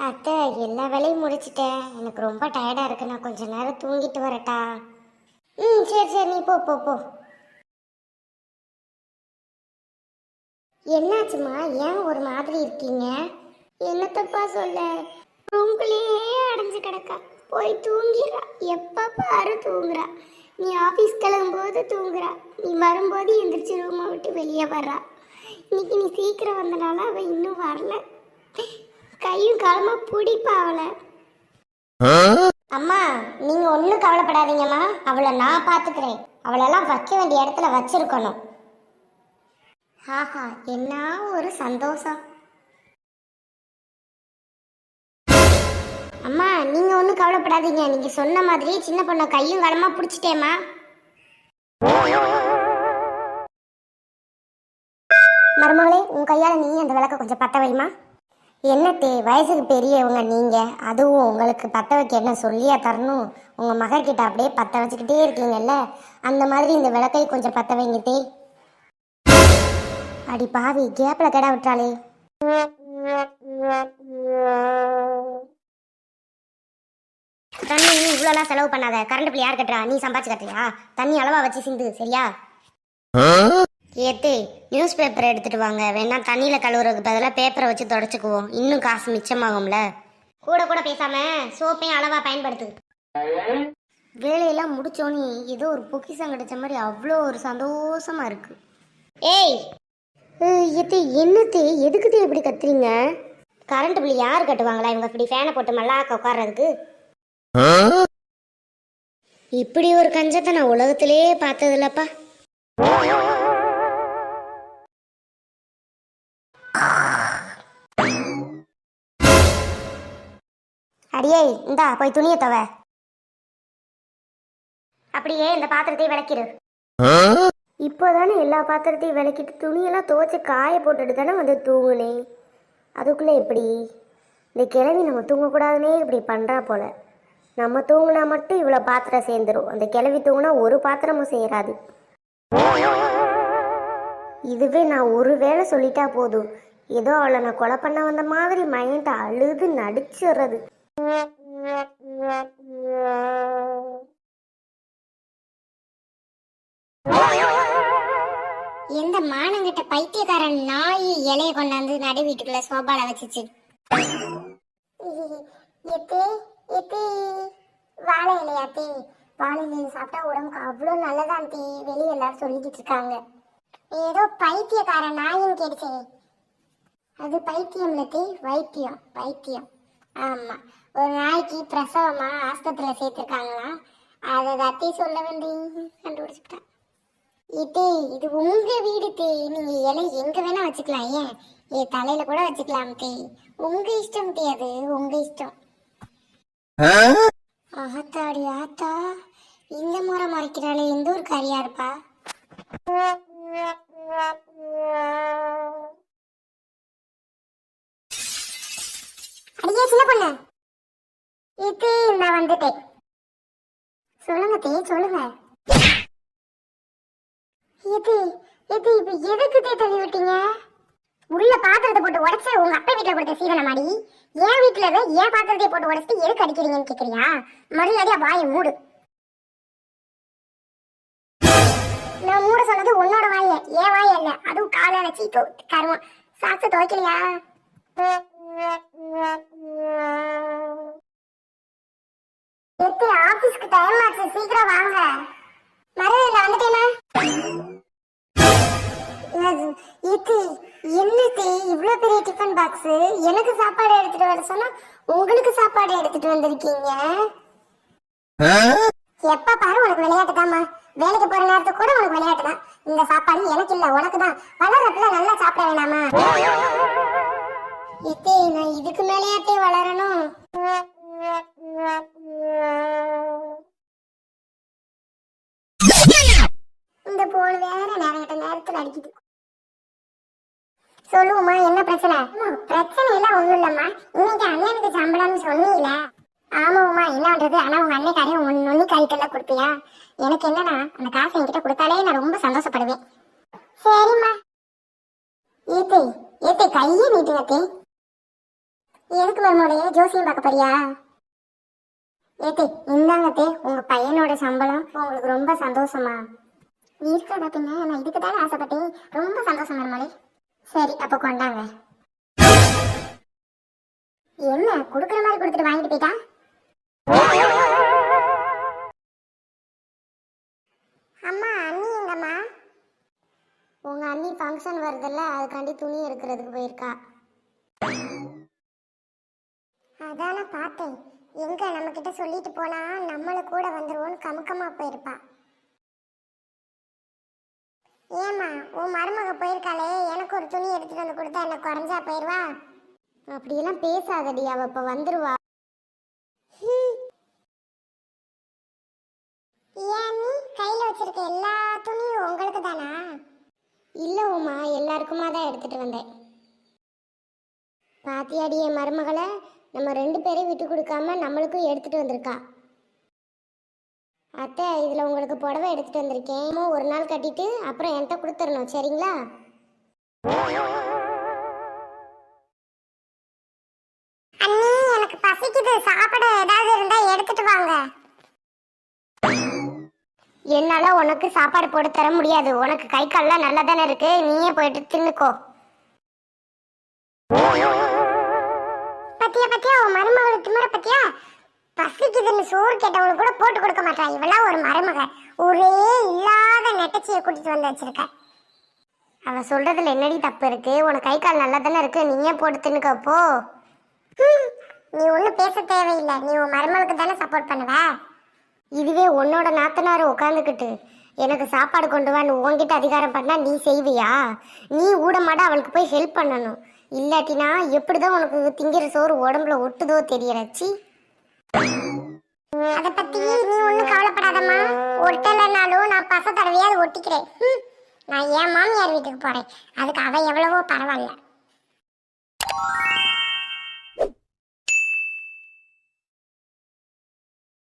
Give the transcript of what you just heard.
அத்தை, எல்லா வேலையும் முடிச்சிட்டேன். எனக்கு ரொம்ப டயர்டா இருக்கு. நான் கொஞ்ச நேரம் தூங்கிட்டு வரட்டா? சரி சரி, நீ போ போ போ. என்னாச்சுமா? ஏன் ஒரு மாதிரி இருக்கீங்க? என்னத்தப்பா சொல்ல, ரூம்குள்ளேயே அடைஞ்சு கிடக்கா. போய் தூங்கிடுறா, எப்ப பாரு தூங்குறா. நீ ஆபீஸ் கிளம்பும்போது தூங்குறா, நீ வரும்போது எந்திரிச்சு ரூமை விட்டு வெளியே வர்றா. இன்னைக்கு நீ சீக்கிரம் வந்தனால அவ இன்னும் வரல. கையும் காலமா பிடிப்பா அவளை. அம்மா, நீங்க ஒன்றும் கவலைப்படாதீங்கம்மா. அவளை நான் பார்த்துக்கிறேன். அவளெல்லாம் வைக்க வேண்டிய இடத்துல வச்சிருக்கணும். ஆஹா, என்ன ஒரு சந்தோஷம். அம்மா, நீங்க ஒன்றும் கவலைப்படாதீங்க. நீங்க சொன்ன மாதிரி சின்ன பொண்ணை கையும் காலமா பிடிச்சிட்டேம்மா. மருமகளே, உன் கையால நீ அந்த விளக்க கொஞ்சம் பத்த வைமா. என்னத்தே, வயசுக்கு பெரியவங்க நீங்க, அதுவும் உங்களுக்கு பத்த வைக்க என்ன சொல்லியா தரணும்? உங்க மகர்கிட்ட அப்படியே பத்த வச்சுக்கிட்டே இருக்கீங்கல்ல, அந்த மாதிரி இந்த விளக்கை கொஞ்சம் பத்த வைங்க தே. அடி பாவி, கேப்ல கடா விட்டாளே. தண்ணி இவ்வளோலாம் செலவு பண்ணாத. கரண்ட் பில் யார் கட்டுறா? நீ சம்பாதிச்சு கட்டுறியா? தண்ணி அளவா வச்சு சிந்து, சரியா? ஏத்தே, நியூஸ் பேப்பர் எடுத்துட்டு வாங்க. வேணா தண்ணியில கழுவுறதுக்கு பதிலாக பேப்பரை வச்சு தொடச்சுக்குவோம். இன்னும் காசு மிச்சமாகும்ல. கூட கூட பேசாம சோப்பையும் அளவா பயன்படுத்து. வேலையெல்லாம் முடிச்சோன்னே ஏதோ ஒரு பொக்கிஷம் கிடைச்ச மாதிரி அவ்வளோ ஒரு சந்தோஷமா இருக்கு. ஏய் ஏத்தே, என்னத்தே, எதுக்குத்தே இப்படி கத்துறீங்க? கரண்ட் பில் யார் கட்டுவாங்களா? இவங்க இப்படி ஃபேனை போட்டு மல்லாக்க உட்கார்றதுக்கு. இப்படி ஒரு கஞ்சத்தை நான் உலகத்திலேயே பார்த்தது இல்லப்பா. அடியே, இந்தா போய் துணியை தவ. அப்படியே இந்த பாத்திரத்தை விளக்கிடு. இப்போதானே எல்லா பாத்திரத்தையும் விளக்கிட்டு துணியெல்லாம் துவைச்சு காய போட்டுட்டு தானே வந்து தூங்குனேன். அதுக்குள்ளே எப்படி? இந்த கிழவி நம்ம தூங்கக்கூடாதுன்னே இப்படி பண்ணுறா போல. நம்ம தூங்கினா மட்டும் இவ்வளோ பாத்திரம் சேர்ந்துடும். அந்த கிழவி தூங்கினா ஒரு பாத்திரமும் செய்யறாது. இதுவே நான் ஒரு வேளை சொல்லிட்டா போதும், ஏதோ அவளை நான் கொலை பண்ண வந்த மாதிரி மைண்ட் அழுது நடிச்சிடுறது. எந்த மானங்கிட்ட பைத்தியக்காரன் நாய் இலைய கொண்டாந்து நடு வீட்டுக்குள்ள சோபால வச்சுச்சு. வாழை இலையாத்தே? வாழை இலையை சாப்பிட்டா உடம்புக்கு அவ்வளோ நல்லதான் தே, வெளியே எல்லாரும் சொல்லிக்கிட்டு இருக்காங்க. ஏதோ பைத்தியக்காரன் நாயின்னு கேடுச்சே. அது பைத்தியம் இல்லத்தே, வைத்தியம் வைத்தியம். ஆமா, ஒரு நாய்க்கு பிரசவமா ஆஸ்பத்திரியில சேர்த்திருக்காங்களா, அதை அத்தை சொல்ல வேண்டி கண்டுபிடிச்சுக்கிட்டேன். இது உங்க வீடு தே, நீங்க இலை எங்க வேணா வச்சுக்கலாம். ஏன் தலையில கூட வச்சுக்கலாம் தே, உங்க இஷ்டம் தே, அது உங்க இஷ்டம். ஆத்தாடி ஆத்தா, இந்த முறை மறைக்கிறாளே, எந்த ஒரு காரியா இருப்பா? அடியே சின்ன பொண்ணு, நான் வந்துட்டேன். சொல்லுங்க தே, சொல்லுங்க. இப்ப எதுக்கு தே தள்ளி விட்டீங்க? உள்ள பாத்திரத்தை போட்டு உடச்சு உங்க அப்பா வீட்டுல கொடுத்த சீதன மாதிரி என் வீட்டுல ஏன் பாத்திரத்தை போட்டு உடச்சிட்டு எதுக்கு அடிக்கிறீங்கன்னு கேக்குறியா? மரியாதையா வாயை மூடு. நான் மூட சொன்னது உன்னோட வாய, ஏன் வாய இல்ல. அதுவும் காலையில சீத்தோ கருவம் சாப்பிட்டு துவைக்கலையா? ஆபீஸ்க்கு டைம் ஆச்சு, சீக்கிரம் வாங்க. மரியாதையில வந்துட்டேனா? என்னத்தே இவ்வளவு பெரிய டிஃபன் பாக்ஸ்? எனக்கு சாப்பாடு எடுத்துட்டு வர சொன்னா உங்களுக்கு சாப்பாடு எடுத்துட்டு வந்திருக்கீங்க. எப்ப பாரு உனக்கு விளையாட்டு தாமா. வேலைக்கு போற நேரத்துக்கு கூட உனக்கு விளையாட்டு தான். இந்த சாப்பாடு எனக்கு இல்ல, உனக்கு தான். வளர்றதுல நல்லா சாப்பிட வேணாமா? நான் இதுக்கு மேலேயாத்தே வளரணும்? இந்த போன் வேற நேரத்துல அடிக்குது. சொல்லுவோமா, என்ன பிரச்சனை? பிரச்சனை எல்லாம் ஒண்ணும் இல்லம்மா. இன்னைக்கு அண்ணனுக்கு சம்பளம்னு சொன்னீங்களா? ஆமாம்மா, என்ன பண்றது? ஆனா உங்க அன்னைக்காரையும் ஒன்னு கைட்டெல்லாம் கொடுப்பியா? எனக்கு என்னன்னா, அந்த காசை என்கிட்ட கொடுத்தாலே நான் ரொம்ப சந்தோஷப்படுவேன். சரிம்மா. ஏத்தே கையே நீட்டுங்கத்தே. எதுக்கு மருமோளையே ஜோசியம் பார்க்க போறியா? ஏத்தே இந்தாங்கத்தே உங்க பையனோட சம்பளம். உங்களுக்கு ரொம்ப சந்தோஷமா? இருக்காதா பின்ன, நான் இதுக்கு தானே ஆசைப்பட்டேன். ரொம்ப சந்தோஷம் மருமோளே. சரி அப்ப கொண்டாங்க. என்ன கொடுக்குற மாதிரி கொடுத்துட்டு வாங்கிட்டு போயிட்டா? அம்மா அண்ணி எங்கம்மா? உங்க அண்ணி ஃபங்க்ஷன் வருதுல்ல, அதுக்காண்டி துணி எடுக்கிறதுக்கு போயிருக்கா. அதான பார்த்தேன். எங்க நம்ம கிட்ட சொல்லிட்டு போனா நம்மள கூட வந்துருவோன்னு கமுக்கமா போயிருப்பா. ஏமா உன் மருமக போயிருக்காளே, எனக்கு ஒரு துணி எடுத்துட்டு வந்து கொடுத்தா என்ன குறைஞ்சா போயிருவா? அப்படியெல்லாம் பேசாதடி, அவ இப்ப வந்துருவா. ஏன் நீ கையில வச்சிருக்க எல்லா துணியும் உங்களுக்கு தானா? இல்ல உமா, எல்லாருக்குமா தான் எடுத்துட்டு வந்தேன். பாத்தியாடிய மருமகளை நம்ம 2 பேரையும் விட்டு கொடுக்காம நம்மளுக்கும் எடுத்துட்டு வந்திருக்கா. அத்தை இதுல உங்களுக்கு புடவை எடுத்துட்டு வந்திருக்கேன். ஒரு நாள் கட்டிட்டு அப்புறம் என்கிட்ட கொடுத்துடணும், சரிங்களா? அண்ணி எனக்கு பசிக்குது, சாப்பிட ஏதாவது இருந்தா எடுத்துட்டு வாங்க. என்னால உனக்கு சாப்பாடு போட்டு தர முடியாது. உனக்கு கை கால்லாம் நல்லா தானே இருக்கு, நீயே போயிட்டு தின்னுக்கோ. பத்தியா பத்தியா உன் மருமகளுக்கு திமுற பத்தியா? பசிக்குதுன்னு சோறு கேட்டவங்களுக்கு கூட போட்டு கொடுக்க மாட்டா. இவெல்லாம் ஒரு மருமக, ஒரே இல்லாத நெட்டச்சியை கூட்டிட்டு வந்து வச்சிருக்க. அவ சொல்றதுல என்னடி தப்பு இருக்கு? உனக்கு கை கால் நல்லா தானே இருக்கு, நீயே போட்டு தின்னுக்கப்போ. நீ ஒன்றும் பேச தேவையில்லை, நீ உன் மருமகளுக்கு தானே சப்போர்ட் பண்ணுவ. இதுவே உன்னோட நாத்தனார உட்காந்துக்கிட்டு எனக்கு சாப்பாடு கொண்டு வான்னு உன்கிட்ட அதிகாரம் பண்ணா நீ செய்வியா? நீ ஊட மாட அவளுக்கு போய் ஹெல்ப் பண்ணணும். இல்லாட்டினா எப்படிதான் உனக்கு திங்கிற சோறு உடம்புல ஒட்டுதோ தெரியலச்சி. அதை பத்தி நீ ஒன்றும் கவலைப்படாதம்மா. ஒட்டலைனாலும் நான் பச தடவையாவது ஒட்டிக்கிறேன். நான் என் மாமியார் வீட்டுக்கு போறேன், அதுக்கு அவ எவ்வளவோ பரவாயில்ல.